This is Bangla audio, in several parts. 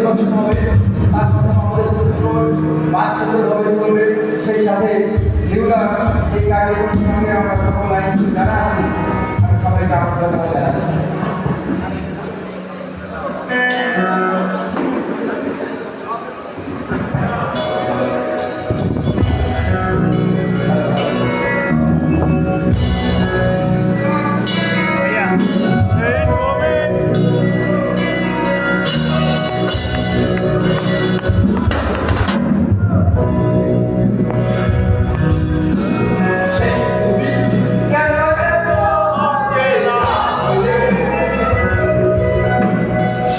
পরিদর্শন হবে, তার সাথে আমাদের মাঠ সুন্দরভাবে চলবে। সেই সাথে লিউলা এই কাজের সঙ্গে আমরা সকল আইন যারা আছি আমি সবাইকে আমন্ত্রণ জানাচ্ছি।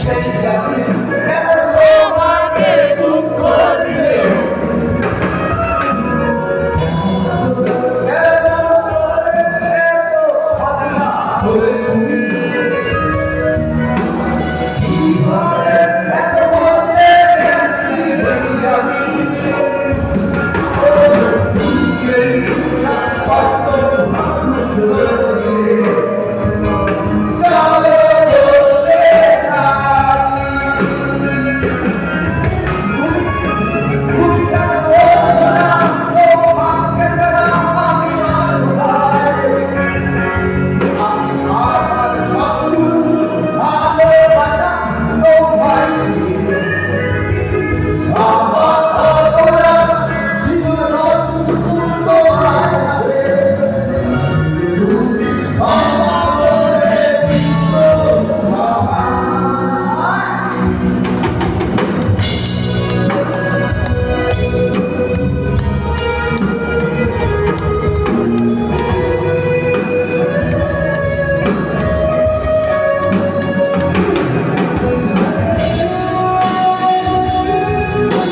Shake that.